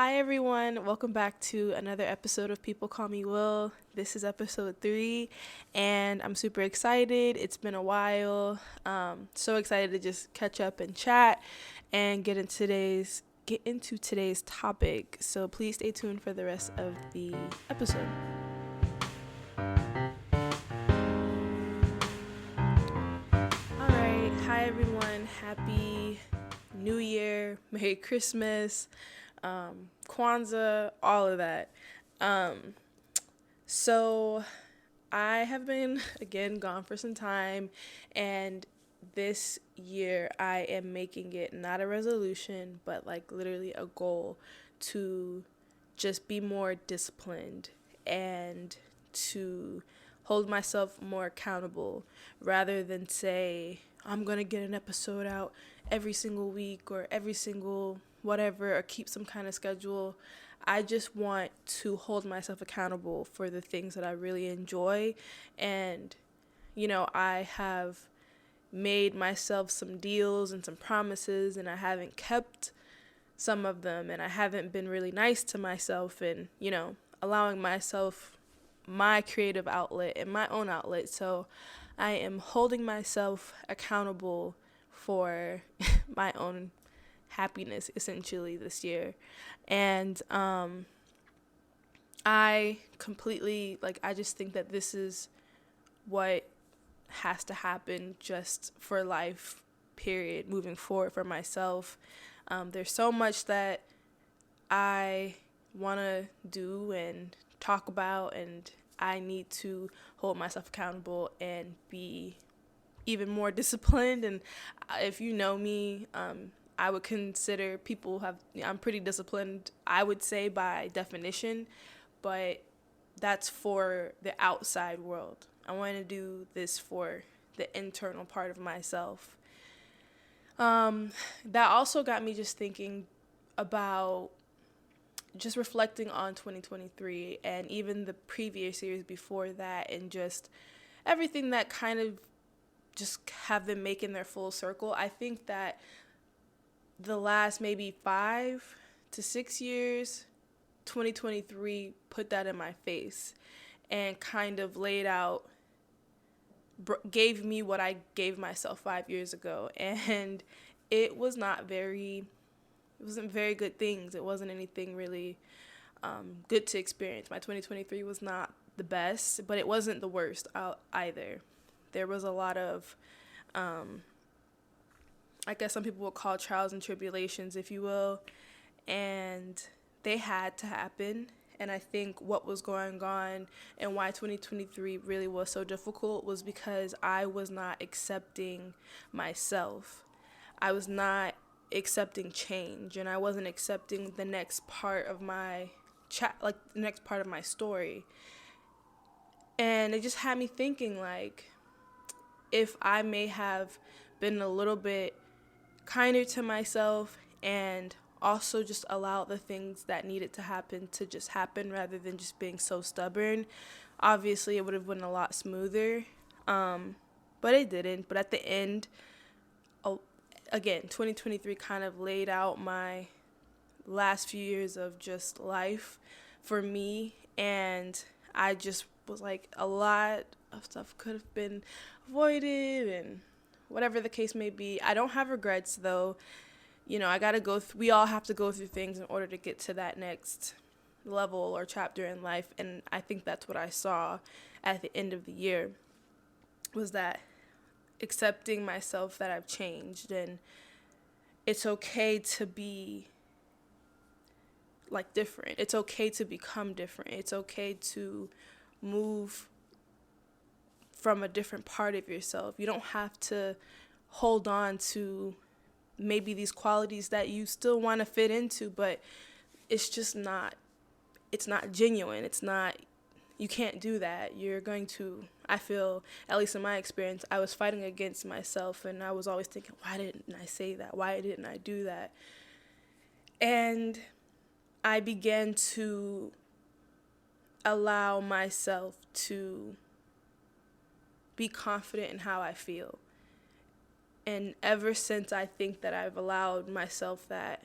Hi, everyone. Welcome back to another episode of People Call Me Will. This is episode 3, and I'm super excited. It's been a while. So excited to just catch up and chat and get into today's topic. So please stay tuned for the rest of the episode. All right. Hi, everyone. Happy New Year. Merry Christmas. Kwanzaa, all of that. Um, so I have been again gone for some time, and this year I am making it not a resolution, but like literally a goal to just be more disciplined and to hold myself more accountable rather than say, I'm going to get an episode out every single week or every single whatever or keep some kind of schedule. I just want to hold myself accountable for the things that I really enjoy. And, I have made myself some deals and some promises, and I haven't kept some of them, and I haven't been really nice to myself and, allowing myself my creative outlet and my own outlet. So I am holding myself accountable for my own happiness essentially this year. And I completely I just think that this is what has to happen just for life, period, moving forward for myself. There's so much that I want to do and talk about, and I need to hold myself accountable and be even more disciplined. And if you know me, I would consider I'm pretty disciplined, I would say, by definition, but that's for the outside world. I want to do this for the internal part of myself. That also got me just thinking about just reflecting on 2023 and even the previous years before that, and just everything that kind of just have been making their full circle. I think that the last maybe 5 to 6 years, 2023 put that in my face and kind of laid out, gave me what I gave myself 5 years ago. And it was it wasn't very good things. It wasn't anything really good to experience. My 2023 was not the best, but it wasn't the worst either. There was a lot of, I guess some people would call trials and tribulations, if you will, and they had to happen. And I think what was going on and why 2023 really was so difficult was because I was not accepting myself. I was not accepting change, and I wasn't accepting the next part of my the next part of my story. And it just had me thinking, if I may have been a little bit kinder to myself and also just allow the things that needed to happen to just happen rather than just being so stubborn, obviously it would have been a lot smoother. But it didn't. But at the end, again, 2023 kind of laid out my last few years of just life for me. And I just was like, a lot of stuff could have been avoided and whatever the case may be. I don't have regrets, though. I got to we all have to go through things in order to get to that next level or chapter in life. And I think that's what I saw at the end of the year, was that accepting myself, that I've changed, and it's okay to be different. It's okay to become different. It's okay to move from a different part of yourself. You don't have to hold on to maybe these qualities that you still want to fit into, but it's just it's not genuine. You can't do that. You're going to, I feel, at least in my experience, I was fighting against myself, and I was always thinking, why didn't I say that? Why didn't I do that? And I began to allow myself to be confident in how I feel. And ever since I think that I've allowed myself that,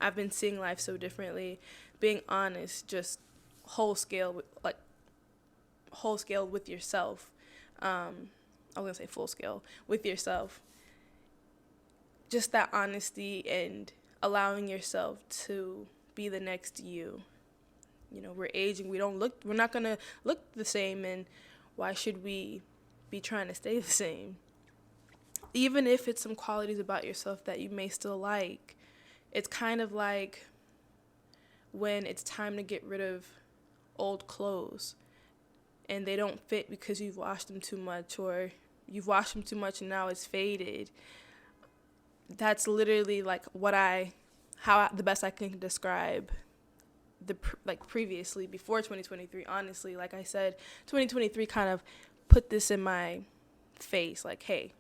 I've been seeing life so differently. Being honest, just whole scale, like whole scale with yourself. I was gonna say full scale with yourself. Just that honesty and allowing yourself to be the next you. You know, we're aging. We're not gonna look the same, and why should we be trying to stay the same? Even if it's some qualities about yourself that you may still like, it's kind of like when it's time to get rid of old clothes and they don't fit because you've washed them too much, or you've washed them too much and now it's faded. That's literally like the best I can describe previously, before 2023. Honestly, like I said, 2023 kind of put this in my face, like, hey,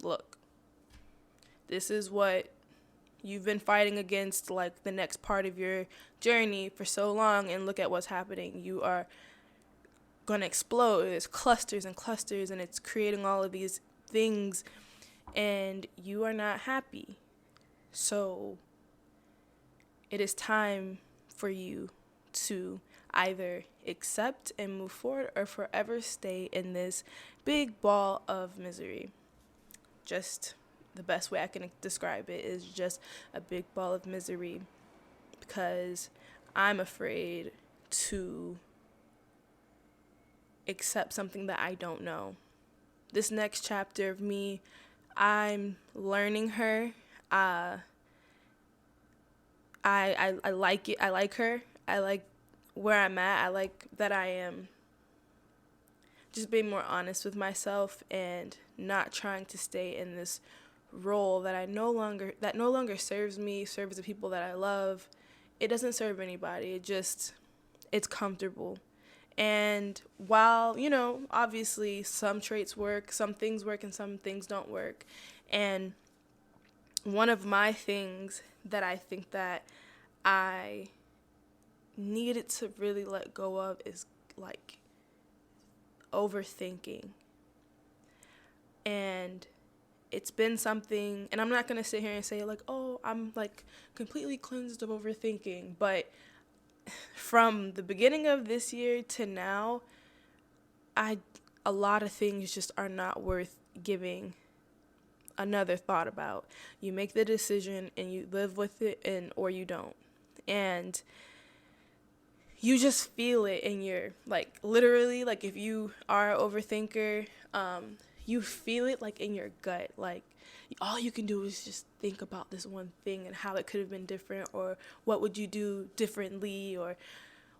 look, this is what you've been fighting against, like the next part of your journey for so long, and look at what's happening. You are gonna explode. There's clusters and clusters, and it's creating all of these things, and you are not happy. So it is time for you to either accept and move forward, or forever stay in this big ball of misery. Just the best way I can describe it is just a big ball of misery, because I'm afraid to accept something that I don't know. This next chapter of me, I'm learning her. I like it. I like her. I like where I'm at. I like that I am just being more honest with myself and not trying to stay in this role that no longer serves me, serves the people that I love. It doesn't serve anybody. It's comfortable. And while, obviously some traits work, some things work, and some things don't work. And one of my things that I think that I needed to really let go of is like overthinking. And it's been something, and I'm not going to sit here and say like, oh, I'm like completely cleansed of overthinking. But from the beginning of this year to now, a lot of things just are not worth giving another thought about. You make the decision and you live with it, or you don't. And you just feel it in your, like, literally, like, if you are an overthinker, you feel it, like, in your gut. Like, all you can do is just think about this one thing and how it could have been different, or what would you do differently, or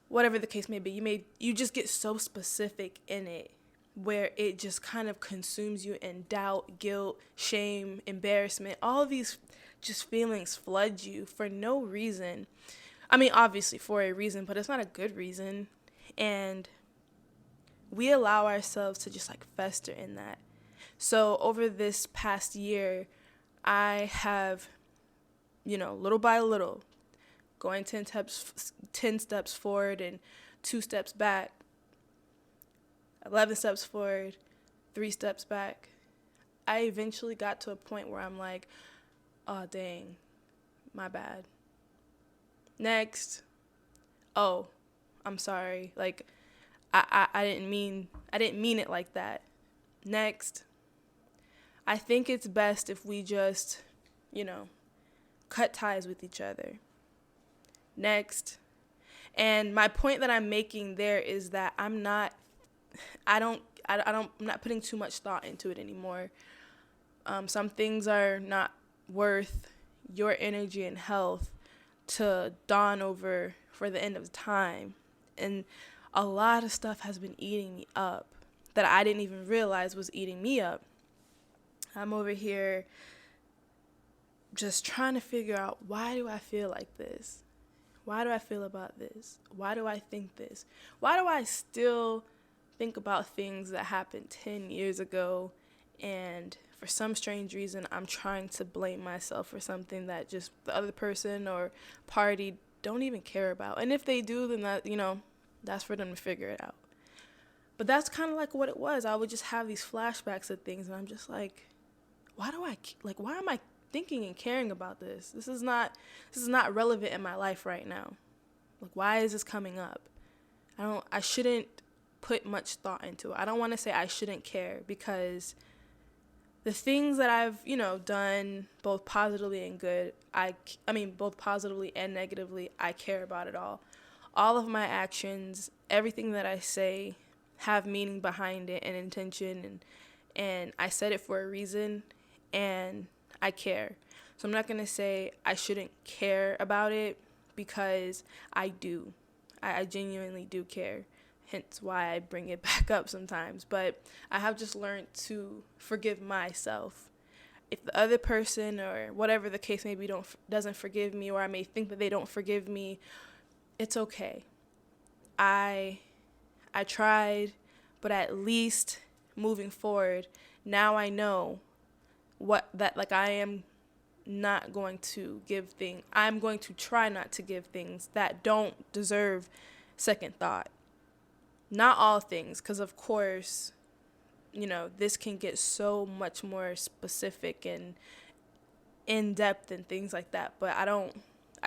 whatever the case may be. You just get so specific in it, where it just kind of consumes you, and doubt, guilt, shame, embarrassment, all of these just feelings flood you for no reason. I mean, obviously for a reason, but it's not a good reason. And we allow ourselves to just like fester in that. So over this past year, I have, little by little, going 10 steps forward and 2 steps back, 11 steps forward, 3 steps back. I eventually got to a point where I'm like, oh, dang, my bad. Next. Oh, I'm sorry. Like, I didn't mean it like that. Next. I think it's best if we just, cut ties with each other. Next. And my point that I'm making there is that I'm not putting too much thought into it anymore. Some things are not worth your energy and health to dawn over for the end of time. And a lot of stuff has been eating me up that I didn't even realize was eating me up. I'm over here just trying to figure out, why do I feel like this? Why do I feel about this? Why do I think this? Why do I still think about things that happened 10 years ago? And for some strange reason, I'm trying to blame myself for something that just the other person or party don't even care about. And if they do, then that's for them to figure it out. But that's kind of like what it was. I would just have these flashbacks of things, and I'm just like, why am I thinking and caring about this? This is not relevant in my life right now. Like, why is this coming up? I shouldn't put much thought into it. I don't want to say I shouldn't care, because the things that I've, done, both positively and good, both positively and negatively, I care about it all. All of my actions, everything that I say have meaning behind it and intention, and I said it for a reason, and I care. So I'm not going to say I shouldn't care about it, because I do. I genuinely do care. Hence why I bring it back up sometimes. But I have just learned to forgive myself. If the other person, or whatever the case may be, doesn't forgive me, or I may think that they don't forgive me, it's okay. I tried, but at least moving forward, now I know I am not going to I'm going to try not to give things that don't deserve second thought. Not all things, because of course, this can get so much more specific and in depth and things like that. But I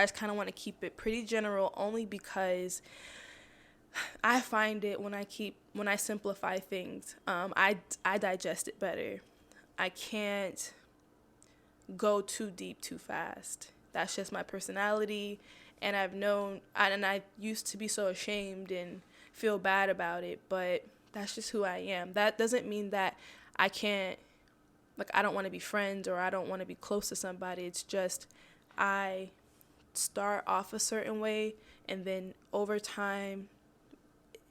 just kind of want to keep it pretty general, only because I find it when I simplify things, I digest it better. I can't go too deep too fast. That's just my personality, and I used to be so ashamed and feel bad about it, but that's just who I am. That doesn't mean that I don't want to be friends, or I don't want to be close to somebody. It's just I start off a certain way, and then over time,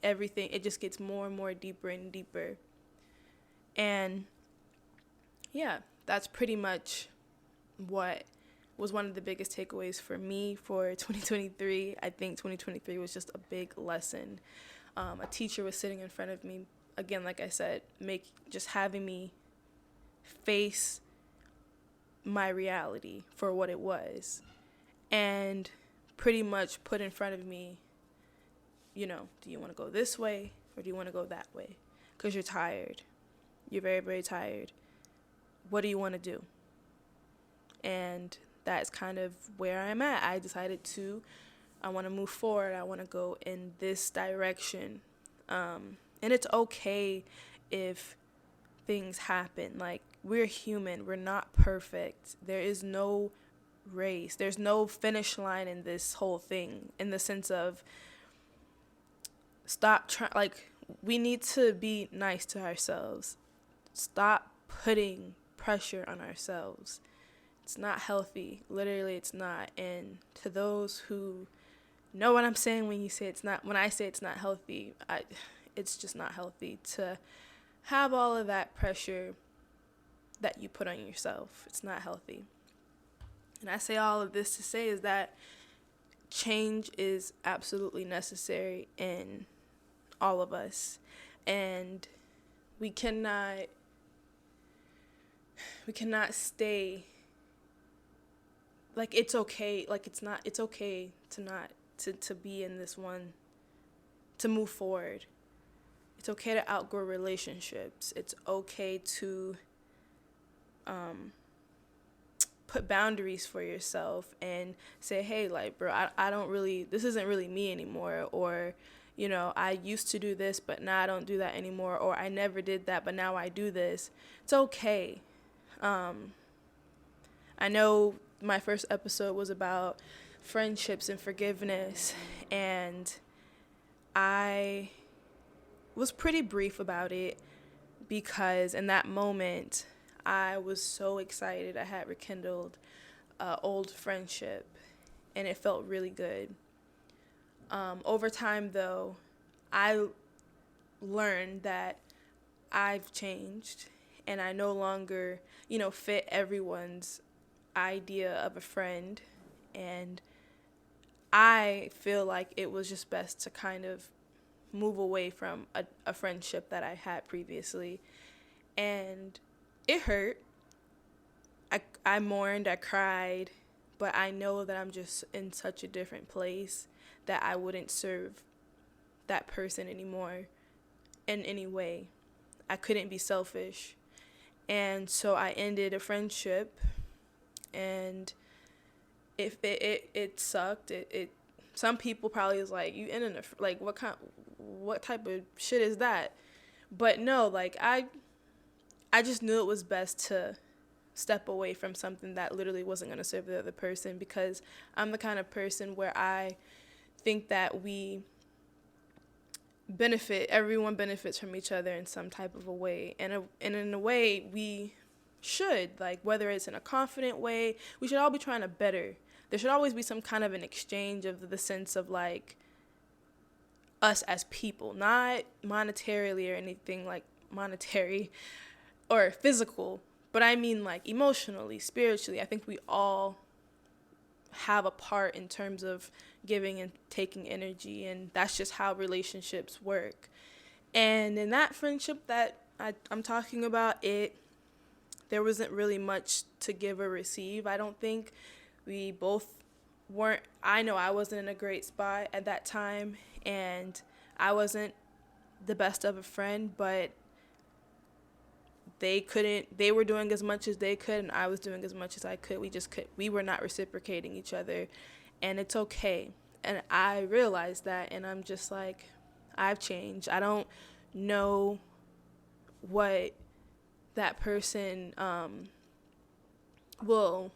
it just gets more and more deeper and deeper. And yeah, that's pretty much what was one of the biggest takeaways for me for 2023. I think 2023 was just a big lesson. A teacher was sitting in front of me, again, like I said, just having me face my reality for what it was, and pretty much put in front of me, do you want to go this way, or do you want to go that way? Because you're tired. You're very, very tired. What do you want to do? And that's kind of where I'm at. I decided I want to move forward. I want to go in this direction. And it's okay if things happen. Like, we're human. We're not perfect. There is no race. There's no finish line in this whole thing, in the sense of we need to be nice to ourselves. Stop putting pressure on ourselves. It's not healthy. Literally, it's not. And to those who know what I'm saying when I say it's not healthy, it's just not healthy to have all of that pressure that you put on yourself. It's not healthy. And I say all of this to say is that change is absolutely necessary in all of us. And we cannot stay it's okay. It's okay to be in this one, to move forward. It's okay to outgrow relationships. It's okay to put boundaries for yourself and say, hey, bro, I don't really, this isn't really me anymore. Or, I used to do this, but now I don't do that anymore. Or I never did that, but now I do this. It's okay. I know my first episode was about friendships and forgiveness, and I was pretty brief about it because in that moment I was so excited. I had rekindled old friendship, and it felt really good. Over time, though, I learned that I've changed, and I no longer, fit everyone's idea of a friend, and I feel like it was just best to kind of move away from a friendship that I had previously. And it hurt. I mourned, I cried, but I know that I'm just in such a different place that I wouldn't serve that person anymore in any way. I couldn't be selfish. And so I ended a friendship, and if it sucked. It some people probably is like, you in like, what type of shit is that? But no, like, I just knew it was best to step away from something that literally wasn't going to serve the other person, because I'm the kind of person where I think that everyone benefits from each other in some type of a way. And in a way, we should, like, whether it's in a confident way, we should all be trying to better. There should always be some kind of an exchange of the sense of, like, us as people, not monetarily or anything like monetary or physical, but I mean, like, emotionally, spiritually. I think we all have a part in terms of giving and taking energy, and that's just how relationships work. And in that friendship that I'm talking about, there wasn't really much to give or receive. I don't think we both weren't. I know I wasn't in a great spot at that time, and I wasn't the best of a friend, but they were doing as much as they could, and I was doing as much as I could. We were not reciprocating each other, and it's okay. And I realized that, and I'm just like, I've changed. I don't know what that person will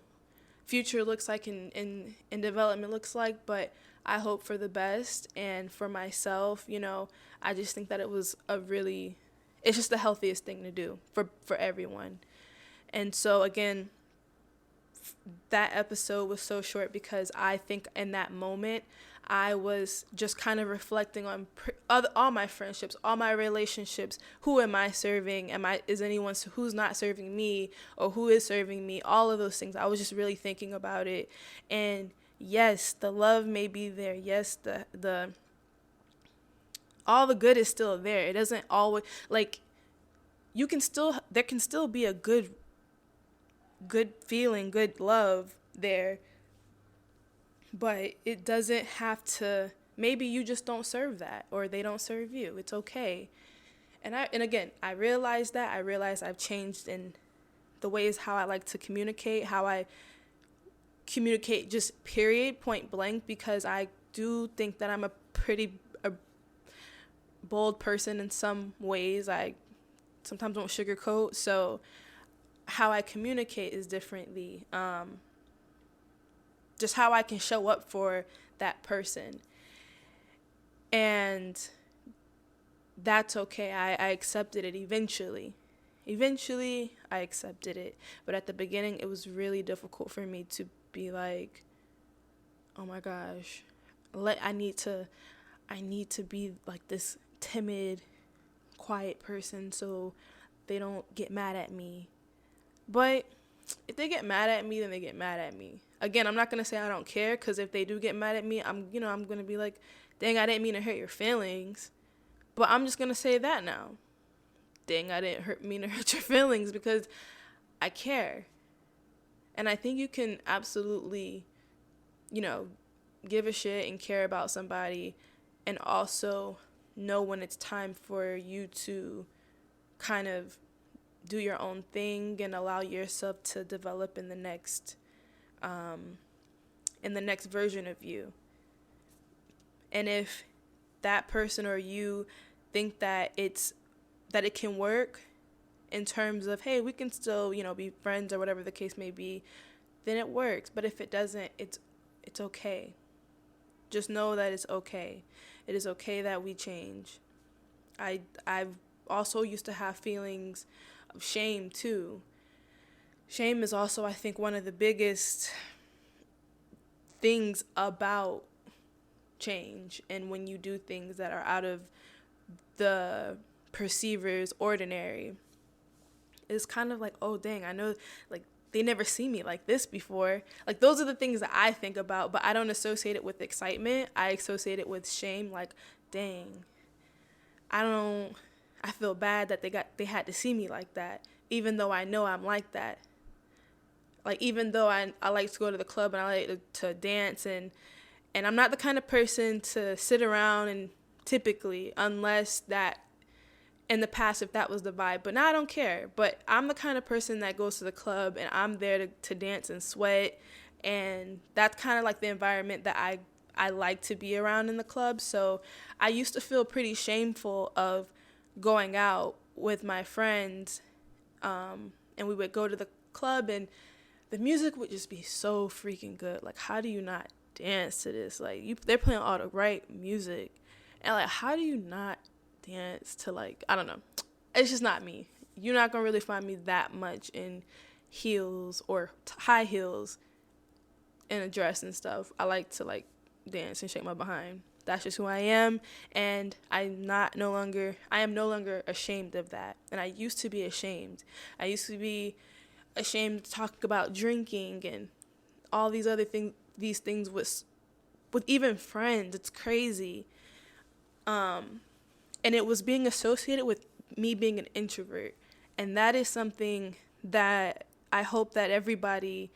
future looks like in development looks like, but I hope for the best. And for myself, I just think that it's just the healthiest thing to do for everyone. And so again, that episode was so short because I think in that moment I was just kind of reflecting on all my friendships, all my relationships. Who am I serving? Is anyone who's not serving me, or who is serving me? All of those things. I was just really thinking about it. And yes, the love may be there. Yes, the all the good is still there. It doesn't always, like, there can still be a good feeling, good love there, but it doesn't have to. Maybe you just don't serve that, or they don't serve you. It's okay. And again, I realize I've changed in the ways how I like to communicate, how I communicate, just period, point blank, because I do think that I'm a bold person in some ways. I sometimes don't sugarcoat, so how I communicate is differently. Just how I can show up for that person. And that's okay. I accepted it eventually. Eventually, I accepted it. But at the beginning, it was really difficult for me to be like, oh my gosh, I need to be like this timid, quiet person so they don't get mad at me. But if they get mad at me, then they get mad at me. Again, I'm not going to say I don't care, because if they do get mad at me, I'm going to be like, dang, I didn't mean to hurt your feelings. But I'm just going to say that now. Dang, I didn't mean to hurt your feelings, because I care. And I think you can absolutely, give a shit and care about somebody, and also know when it's time for you to kind of do your own thing and allow yourself to develop in the next version of you. And if that person or you think that it can work in terms of, hey, we can still, be friends or whatever the case may be, then it works. But if it doesn't, it's okay. Just know that it's okay. It is okay that we change. I've also used to have feelings of shame too. Shame is also, I think, one of the biggest things about change. And when you do things that are out of the perceiver's ordinary, it's kind of like, oh dang, I know, like, they never see me like this before. Like, those are the things that I think about, but I don't associate it with excitement. I associate it with shame. Like, dang, I feel bad that they had to see me like that, even though I know I'm like that. Like, even though I like to go to the club and I like to dance, and I'm not the kind of person to sit around and typically, unless that in the past if that was the vibe, but now I don't care. But I'm the kind of person that goes to the club and I'm there to dance and sweat, and that's kind of like the environment that I like to be around in the club. So I used to feel pretty shameful of going out with my friends, and we would go to the club and the music would just be so freaking good. Like, how do you not dance to this? Like, they're playing all the right music, and like, how do you not dance to, like, I don't know. It's just not me. You're not gonna really find me that much in heels or high heels in a dress and stuff. I like to like dance and shake my behind. That's just who I am, and I am no longer ashamed of that. And I used to be ashamed. I used to be ashamed to talk about drinking and all these other things. These things with even friends. It's crazy. And it was being associated with me being an introvert. And that is something that I hope that everybody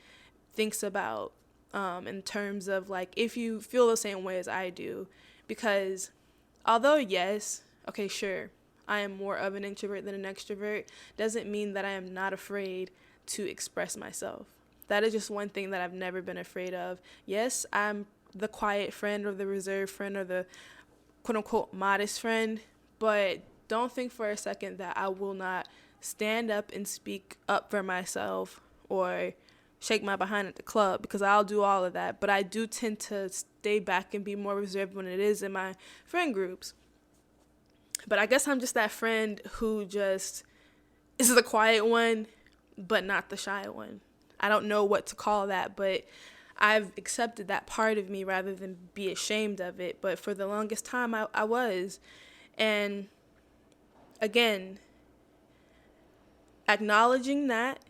thinks about, in terms of, like, if you feel the same way as I do. Because although, yes, okay, sure, I am more of an introvert than an extrovert, doesn't mean that I am not afraid to express myself. That is just one thing that I've never been afraid of. Yes, I'm the quiet friend or the reserved friend or the quote-unquote modest friend, but don't think for a second that I will not stand up and speak up for myself or shake my behind at the club, because I'll do all of that. But I do tend to stay back and be more reserved when it is in my friend groups. But I guess I'm just that friend who just is the quiet one, but not the shy one. I don't know what to call that, but I've accepted that part of me rather than be ashamed of it. But for the longest time, I was. And again, acknowledging that,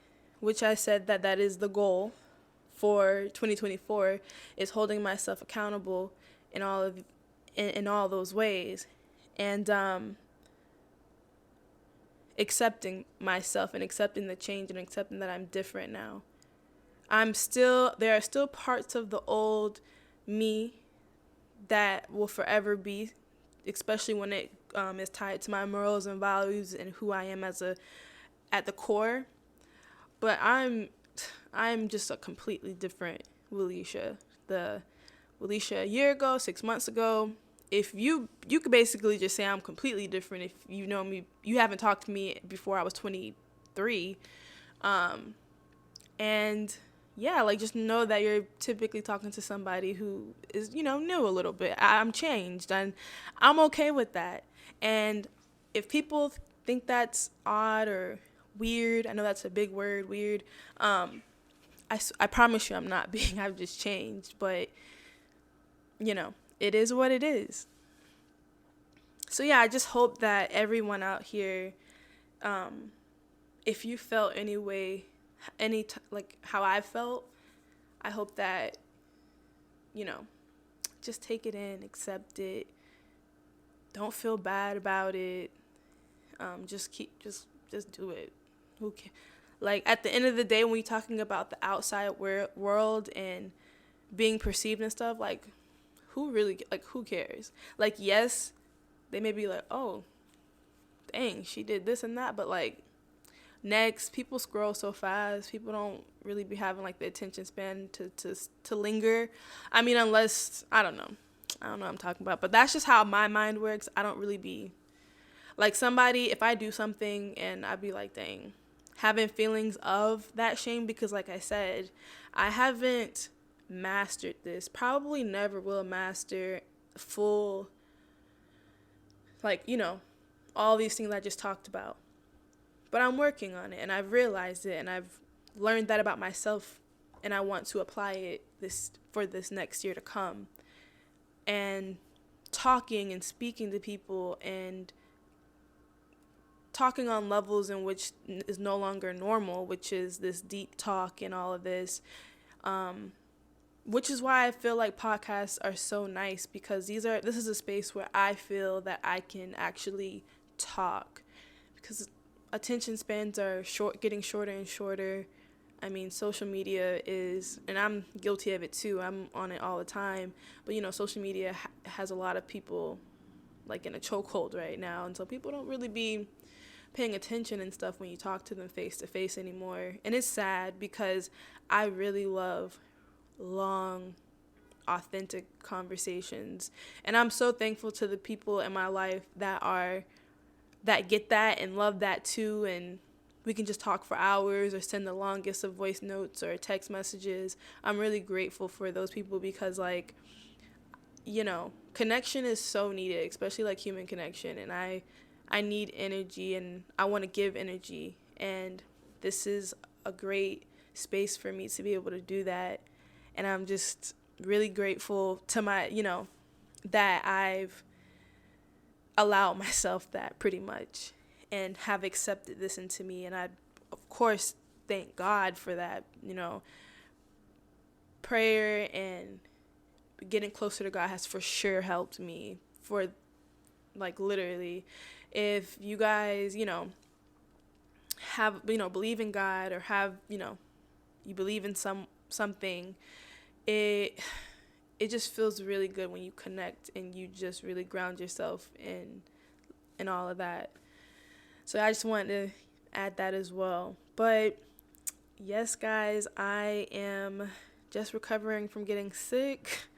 which I said that is the goal for 2024, is holding myself accountable in all those ways, and accepting myself and accepting the change and accepting that I'm different now. There are still parts of the old me that will forever be, especially when it is tied to my morals and values and who I am at the core. But I'm just a completely different Willisha. The Willisha a year ago, 6 months ago. If you could basically just say I'm completely different if you know me. You haven't talked to me before I was 23, and yeah, like, just know that you're typically talking to somebody who is, new a little bit. I'm changed, and I'm okay with that. And if people think that's odd or weird, I know that's a big word, weird. I promise you I'm not being, I've just changed, but, it is what it is. So yeah, I just hope that everyone out here, if you felt any way, like how I felt, I hope that, just take it in, accept it, don't feel bad about it, just do it. Who can, like, at the end of the day, when you're talking about the outside world and being perceived and stuff, like, who cares? Like, yes, they may be like, oh, dang, she did this and that, but like, next, people scroll so fast. People don't really be having like the attention span to linger. I mean, unless, I don't know what I'm talking about, but that's just how my mind works. I don't really be like somebody, if I do something and I'd be like, dang, having feelings of that shame, because like I said, I haven't mastered this, probably never will master full, like, all these things I just talked about. But I'm working on it, and I've realized it, and I've learned that about myself, and I want to apply it for this next year to come. And talking and speaking to people and talking on levels in which is no longer normal, which is this deep talk and all of this, which is why I feel like podcasts are so nice, because this is a space where I feel that I can actually talk, because attention spans are getting shorter and shorter. I mean, social media is, and I'm guilty of it too, I'm on it all the time, but social media has a lot of people like in a chokehold right now, and so people don't really be paying attention and stuff when you talk to them face to face anymore. And it's sad because I really love long, authentic conversations, and I'm so thankful to the people in my life that get that and love that too. And we can just talk for hours or send the longest of voice notes or text messages. I'm really grateful for those people because, like, connection is so needed, especially like human connection. And I need energy and I want to give energy. And this is a great space for me to be able to do that. And I'm just really grateful to that I've allowed myself that pretty much and have accepted this into me. And I, of course, thank God for that. Prayer and getting closer to God has for sure helped me for, like, literally. If you guys, have, believe in God or have, you believe in something, it just feels really good when you connect and you just really ground yourself in all of that. So I just wanted to add that as well. But yes, guys, I am just recovering from getting sick.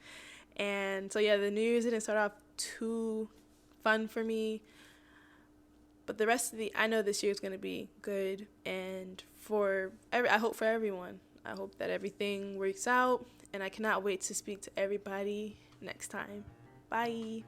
And so, yeah, the New Year's didn't start off too fun for me. But the rest of I know this year is going to be good. And I hope for everyone. I hope that everything works out. And I cannot wait to speak to everybody next time. Bye.